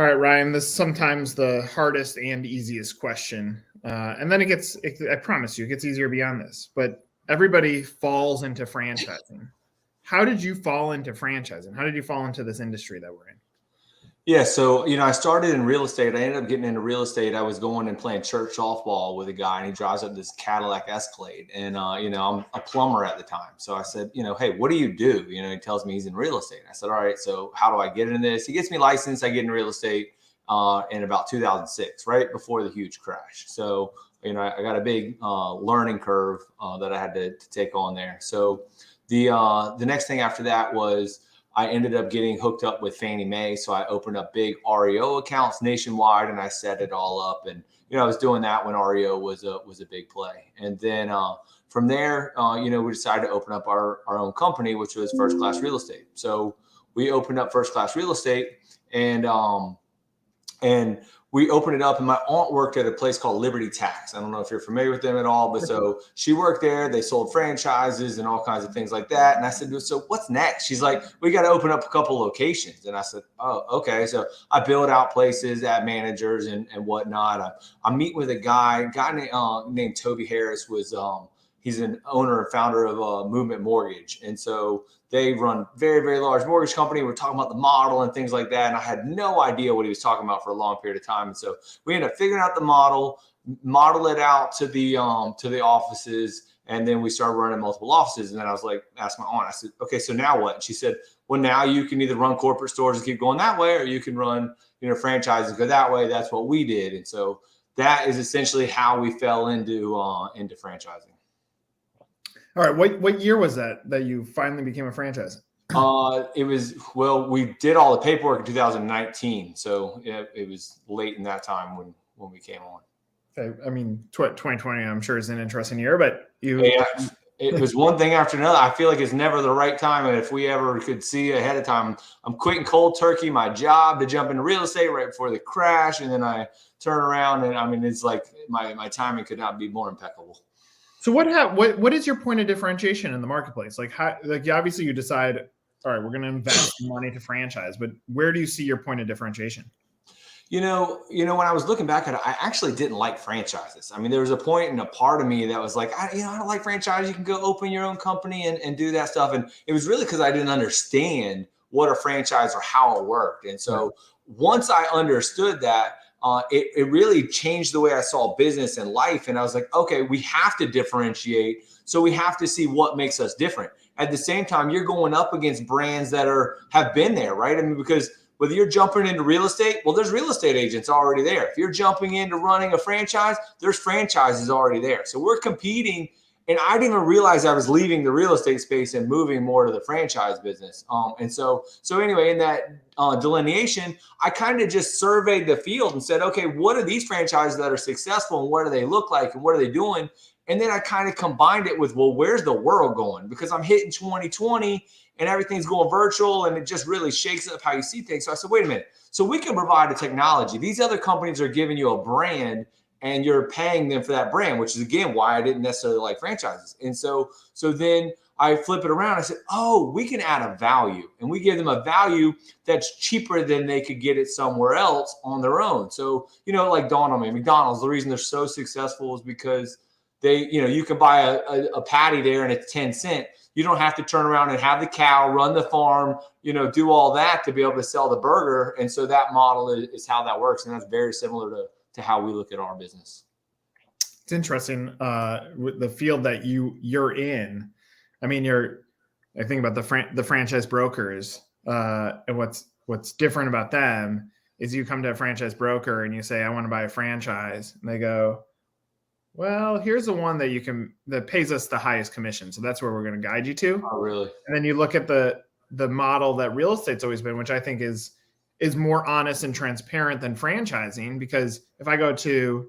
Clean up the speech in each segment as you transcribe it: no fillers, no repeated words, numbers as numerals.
All right, Ryan, this is sometimes the hardest and easiest question. And then I promise you, it gets easier beyond this. But everybody falls into franchising. How did you fall into franchising? How did you fall into this industry that we're in? Yeah, so I started in real estate. I ended up getting into real estate. I was going and playing church softball with a guy, and he drives up this Cadillac Escalade. And I'm a plumber at the time, so I said, hey, what do you do? He tells me he's in real estate. I said, all right, so how do I get into this? He gets me licensed. I get in real estate in about 2006, right before the huge crash. So I got a big learning curve that I had to take on there. So the next thing after that was, I ended up getting hooked up with Fannie Mae. So I opened up big REO accounts nationwide, and I set it all up. And, I was doing that when REO was a big play. And then from there, we decided to open up our own company, which was First Class Real Estate. So we opened up First Class Real Estate, and we opened it up, and my aunt worked at a place called Liberty Tax. I don't know if you're familiar with them at all, but so she worked there. They sold franchises and all kinds of things like that. And I said, so what's next? She's like, we got to open up a couple locations. And I said, oh, okay. So I build out places, add managers and whatnot. I meet with a guy named Toby Harris. He's an owner and founder of Movement Mortgage. And so they run very, very large mortgage company. We're talking about the model and things like that. And I had no idea what he was talking about for a long period of time. And so we ended up figuring out the model it out to the offices. And then we started running multiple offices. And then I was like, asked my aunt, I said, okay, so now what? And she said, well, now you can either run corporate stores and keep going that way, or you can run, franchises, go that way. That's what we did. And so that is essentially how we fell into franchising. All right. What year was that you finally became a franchise? We did all the paperwork in 2019. So it was late in that time when we came on. Okay. I mean, 2020, I'm sure is an interesting year, but it was one thing after another. I feel like it's never the right time. And if we ever could see ahead of time, I'm quitting cold turkey, my job, to jump into real estate right before the crash. And then I turn around and it's like my timing could not be more impeccable. So what is your point of differentiation in the marketplace? Obviously you decide, all right, we're going to invest money to franchise, but where do you see your point of differentiation? When I was looking back at it, I actually didn't like franchises. I mean, there was a point and a part of me that was like, I don't like franchise. You can go open your own company and do that stuff. And it was really because I didn't understand what a franchise or how it worked. And so once I understood that, it really changed the way I saw business and life. And I was like, okay, we have to differentiate. So we have to see what makes us different. At the same time, you're going up against brands that have been there, right? I mean, because whether you're jumping into real estate, well, there's real estate agents already there. If you're jumping into running a franchise, there's franchises already there. So we're competing. And I didn't even realize I was leaving the real estate space and moving more to the franchise business. So anyway, in that delineation, I kind of just surveyed the field and said, okay, what are these franchises that are successful and what do they look like and what are they doing? And then I kind of combined it with, well, where's the world going? Because I'm hitting 2020 and everything's going virtual and it just really shakes up how you see things. So I said, wait a minute. So we can provide a technology. These other companies are giving you a brand and you're paying them for that brand, which is, again, why I didn't necessarily like franchises. And so then I flip it around. I said, oh, we can add a value. And we give them a value that's cheaper than they could get it somewhere else on their own. So, like dawned on me, McDonald's, the reason they're so successful is because they, you can buy a patty there and it's 10 cents. You don't have to turn around and have the cow, run the farm, do all that to be able to sell the burger. And so that model is how that works. And that's very similar to how we look at our business. It's interesting. The field that you're in. I mean, I think about the franchise brokers, and what's different about them is you come to a franchise broker and you say, I want to buy a franchise, and they go, well, here's the one that pays us the highest commission, so that's where we're going to guide you to. Oh, really? And then you look at the model that real estate's always been, which I think is more honest and transparent than franchising, because if I go to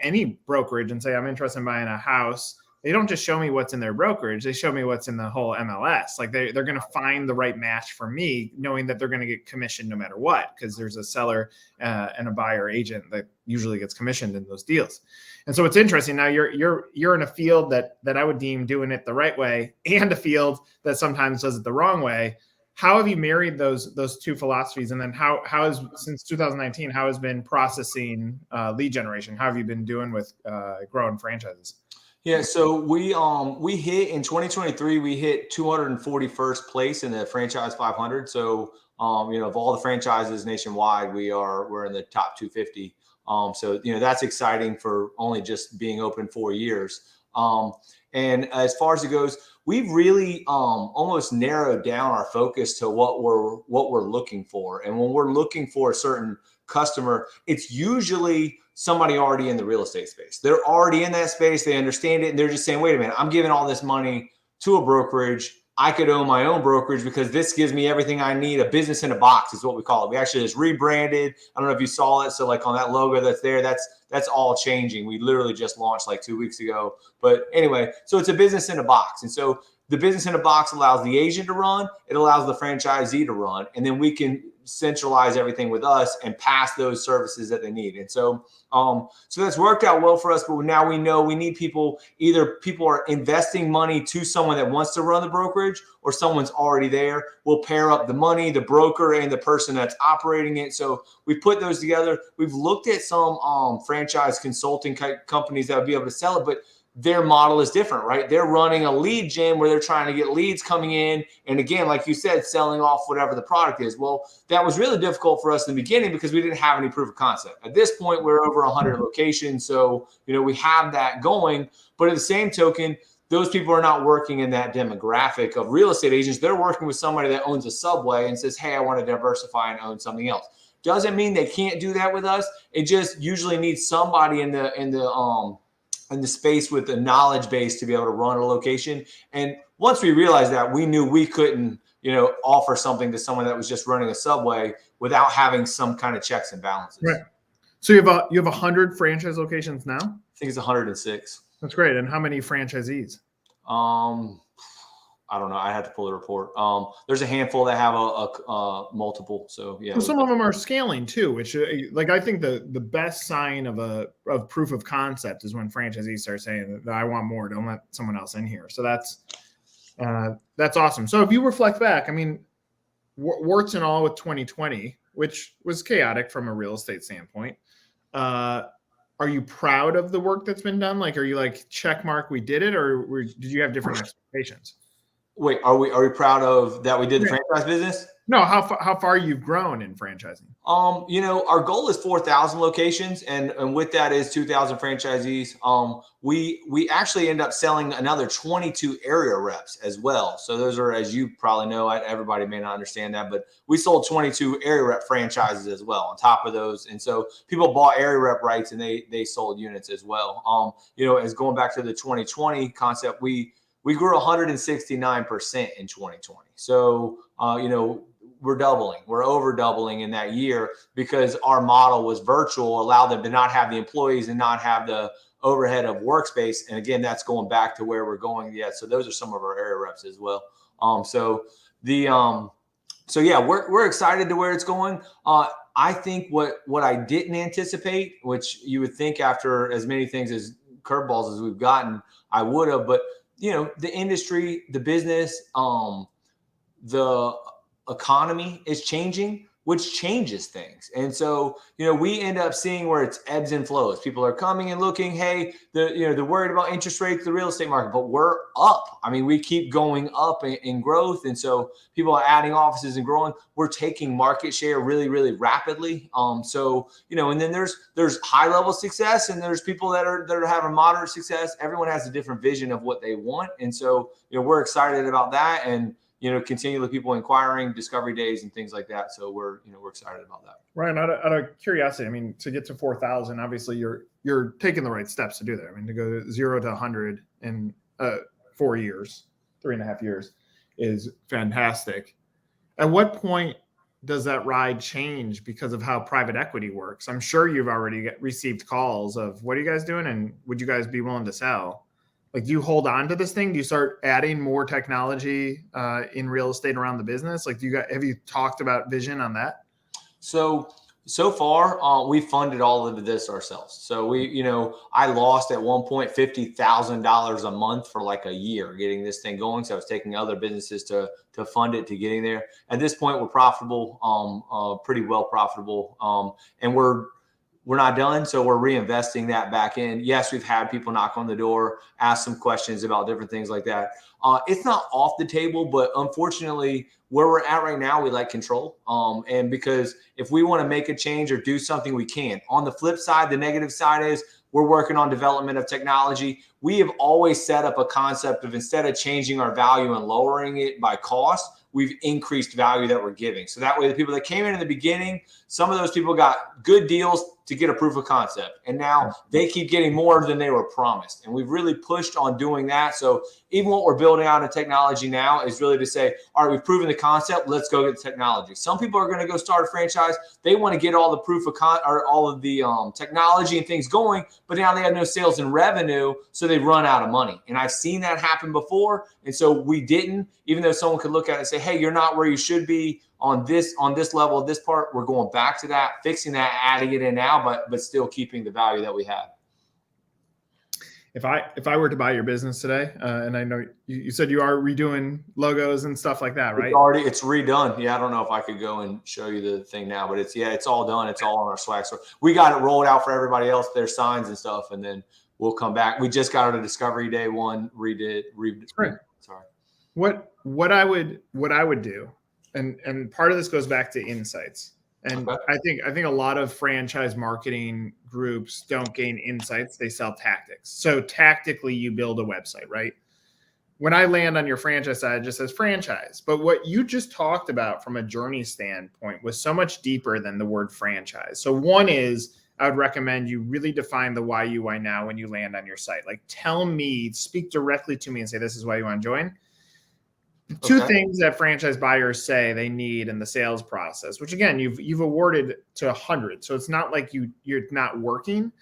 any brokerage and say I'm interested in buying a house, they don't just show me what's in their brokerage. They show me what's in the whole MLS. Like they're going to find the right match for me, knowing that they're going to get commission no matter what, because there's a seller and a buyer agent that usually gets commissioned in those deals. And so it's interesting. Now you're in a field that I would deem doing it the right way, and a field that sometimes does it the wrong way. how have you married those two philosophies? And then how has, since 2019, how has been processing lead generation? How have you been doing with growing franchises? Yeah, so we hit in 2023, we hit 241st place in the franchise 500. So of all the franchises nationwide, we're in the top 250. So that's exciting for only just being open 4 years. And as far as it goes, we've really almost narrowed down our focus to what we're looking for. And when we're looking for a certain customer, it's usually somebody already in the real estate space. They're already in that space. They understand it. And they're just saying, wait a minute, I'm giving all this money to a brokerage. I could own my own brokerage because this gives me everything I need. A business in a box is what we call it. We actually just rebranded. I don't know if you saw it. So like on that logo that's there, that's all changing. We literally just launched like 2 weeks ago. But anyway, so it's a business in a box. And so the business in a box allows the agent to run. It allows the franchisee to run. And then we can centralize everything with us and pass those services that they need. And so that's worked out well for us, but now we know we need people. Either people are investing money to someone that wants to run the brokerage, or someone's already there. We'll pair up the money, the broker, and the person that's operating it. So we put those together. We've looked at some franchise consulting companies that would be able to sell it, but their model is different, right? They're running a lead gen where they're trying to get leads coming in. And again, like you said, selling off whatever the product is. Well, that was really difficult for us in the beginning because we didn't have any proof of concept. At this point, we're over 100 locations. So, we have that going. But at the same token, those people are not working in that demographic of real estate agents. They're working with somebody that owns a Subway and says, hey, I want to diversify and own something else. Doesn't mean they can't do that with us. It just usually needs somebody in the space with the knowledge base to be able to run a location. And once we realized that, we knew we couldn't, offer something to someone that was just running a Subway without having some kind of checks and balances. Right. So you have 100 franchise locations now? I think it's 106. That's great. And how many franchisees? I don't know. I had to pull the report. There's a handful that have a multiple. So yeah. Well, some of them are scaling too, which I think the best sign of proof of concept is when franchisees start saying that I want more. Don't let someone else in here. So that's awesome. So if you reflect back, I mean, warts and all with 2020, which was chaotic from a real estate standpoint. Are you proud of the work that's been done? Like, are you like, check mark, we did it, or did you have different expectations? Wait, are we proud of that we did the franchise business? No, how far you've grown in franchising. Our goal is 4,000 locations, and with that is 2,000 franchisees. We actually end up selling another 22 area reps as well. So those are, as you probably know, everybody may not understand that, but we sold 22 area rep franchises as well on top of those. And so people bought area rep rights and they sold units as well. As going back to the 2020 concept, we grew 169% in 2020. So, we're over doubling in that year because our model was virtual, allowed them to not have the employees and not have the overhead of workspace. And again, that's going back to where we're going. Yeah. So those are some of our area reps as well. So we're excited to where it's going. I think what I didn't anticipate, which you would think after as many things as curveballs as we've gotten, I would have, but the industry, the business, the economy is changing, which changes things. And so, we end up seeing where it's ebbs and flows. People are coming and looking, hey, they're worried about interest rates, the real estate market, but we're up. I mean, we keep going up in growth. And so people are adding offices and growing. We're taking market share really, really rapidly. And then there's high level success and there's people that are having moderate success. Everyone has a different vision of what they want. And so, we're excited about that. And continually people inquiring, discovery days and things like that. So we're excited about that. Ryan, out of curiosity, I mean, to get to 4,000, obviously you're taking the right steps to do that. I mean, to go 0 to 100 in 4 years, 3.5 years is fantastic. At what point does that ride change because of how private equity works? I'm sure you've already received calls of, what are you guys doing? And would you guys be willing to sell? Like, do you hold on to this thing? Do you start adding more technology in real estate around the business? Like, have you talked about vision on that? So So far, we funded all of this ourselves. So I lost at one point $50,000 a month for like a year getting this thing going. So I was taking other businesses to fund it to getting there. At this point, we're profitable, pretty well profitable, and we're not done. So we're reinvesting that back in. Yes, we've had people knock on the door, ask some questions about different things like that. It's not off the table, but unfortunately, where we're at right now, we like control. And because if we want to make a change or do something, we can. On the flip side, the negative side is we're working on development of technology. We have always set up a concept of, instead of changing our value and lowering it by cost, we've increased value that we're giving. So that way, the people that came in the beginning, some of those people got good deals to get a proof of concept. And now they keep getting more than they were promised. And we've really pushed on doing that. So even what we're building out in technology now is really to say, all right, we've proven the concept, let's go get the technology. Some people are going to go start a franchise. They want to get all the proof of or all of the technology and things going, but now they have no sales and revenue, so they run out of money. And I've seen that happen before. And so we didn't, even though someone could look at it and say, hey, you're not where you should be on this level of this part, we're going back to that, fixing that, adding it in now, but still keeping the value that we have. If I were to buy your business today, and I know you said you are redoing logos and stuff like that, right? It's redone. Yeah, I don't know if I could go and show you the thing now, but it's all done. It's all on our swag. So we got it rolled out for everybody else, their signs and stuff, and then we'll come back. We just got out of Discovery Day one, redid. Sorry. What I would do, and part of this goes back to insights. And okay. I think a lot of franchise marketing groups don't gain insights. They sell tactics. So tactically, you build a website, right? When I land on your franchise side, it just says franchise. But what you just talked about from a journey standpoint was so much deeper than the word franchise. So one is, I would recommend you really define the why you, why now when you land on your site. Like, speak directly to me and say, this is why you want to join. Two things that franchise buyers say they need in the sales process, which again, you've awarded to 100. So it's not like you're not working,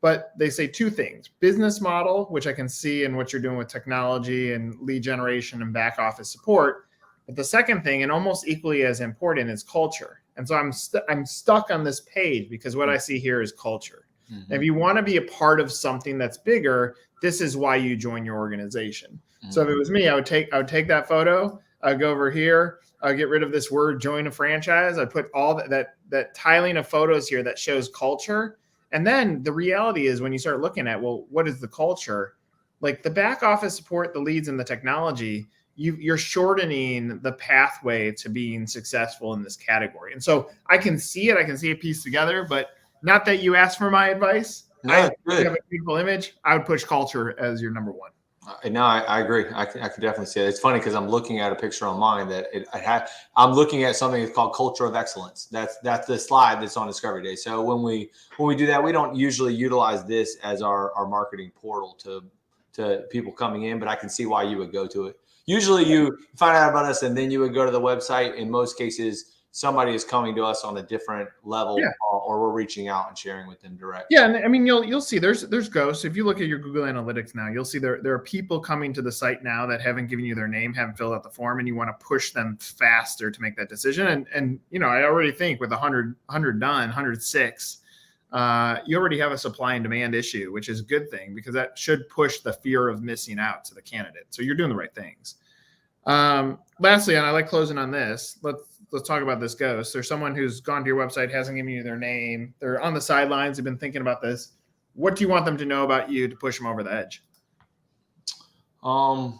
but they say two things: business model, which I can see in what you're doing with technology and lead generation and back office support. But the second thing, and almost equally as important, is culture. And so I'm stuck on this page because what I see here is culture. Mm-hmm. If you want to be a part of something that's bigger, this is why you join your organization. Mm-hmm. So if it was me, I would take that photo. I'd go over here. I'd get rid of this word join a franchise. I'd put all that tiling of photos here that shows culture. And then the reality is, when you start looking at, well, what is the culture? Like the back office support, the leads, and the technology, you're shortening the pathway to being successful in this category. And so I can see it pieced together, but not that you asked for my advice. No, I have a beautiful image. I would push culture as your number one. No, I agree. I can definitely see it. It's funny because I'm looking at a picture on mine that I'm looking at something that's called Culture of Excellence. That's the slide that's on Discovery Day. So when we do that, we don't usually utilize this as our marketing portal to people coming in, but I can see why you would go to it. Usually you find out about us and then you would go to the website. In most cases, somebody is coming to us on a different level, or we're reaching out and sharing with them direct. Yeah, and I mean, you'll see there's ghosts. If you look at your Google Analytics now, you'll see there are people coming to the site now that haven't given you their name, haven't filled out the form, and you want to push them faster to make that decision. And I already think with 100 done, 106, you already have a supply and demand issue, which is a good thing because that should push the fear of missing out to the candidate. So you're doing the right things. Lastly, and I like closing on this, let's talk about this ghost. There's someone who's gone to your website, hasn't given you their name. They're on the sidelines. They've been thinking about this. What do you want them to know about you to push them over the edge? I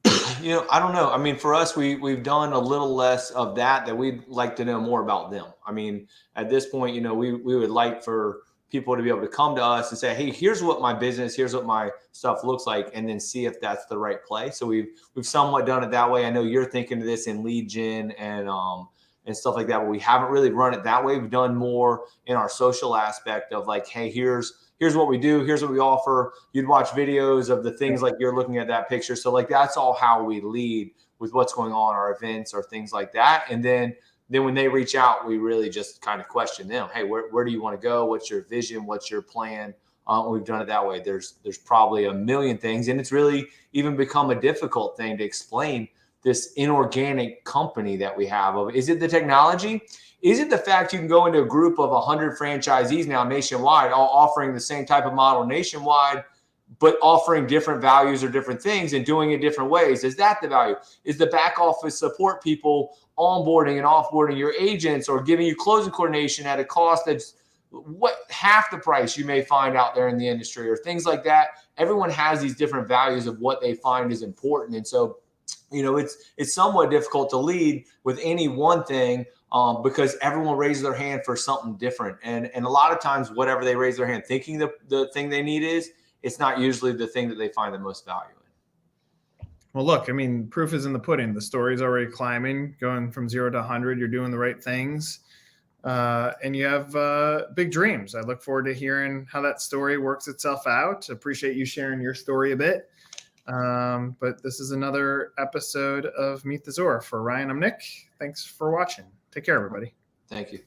don't know. I mean, for us, we've done a little less of that we'd like to know more about them. I mean, at this point, we would like for people to be able to come to us and say, hey, here's what my business, here's what my stuff looks like, and then see if that's the right play. So we've somewhat done it that way. I know you're thinking of this in lead gen and stuff like that, but we haven't really run it that way. We've done more in our social aspect of like, hey, here's what we do, here's what we offer. You'd watch videos of the things like you're looking at that picture. So like that's all how we lead with what's going on, our events or things like that. And then when they reach out, we really just kind of question them. Hey, where do you want to go? What's your vision? What's your plan? We've done it that way. There's probably a million things, and it's really even become a difficult thing to explain this inorganic company that we have? Is it the technology? Is it the fact you can go into a group of 100 franchisees now nationwide, all offering the same type of model nationwide, but offering different values or different things and doing it different ways? Is that the value? Is the back office support people onboarding and offboarding your agents or giving you closing coordination at a cost that's half the price you may find out there in the industry, or things like that? Everyone has these different values of what they find is important. And so, it's somewhat difficult to lead with any one thing, because everyone raises their hand for something different. And a lot of times, whatever they raise their hand thinking the thing they need is, it's not usually the thing that they find the most value in. Well, look, I mean, proof is in the pudding. The story's already climbing, going from 0 to 100. You're doing the right things. And you have big dreams. I look forward to hearing how that story works itself out. Appreciate you sharing your story a bit. But this is another episode of Meet the Zor. For Ryan, I'm Nick. Thanks for watching. Take care, everybody. Thank you.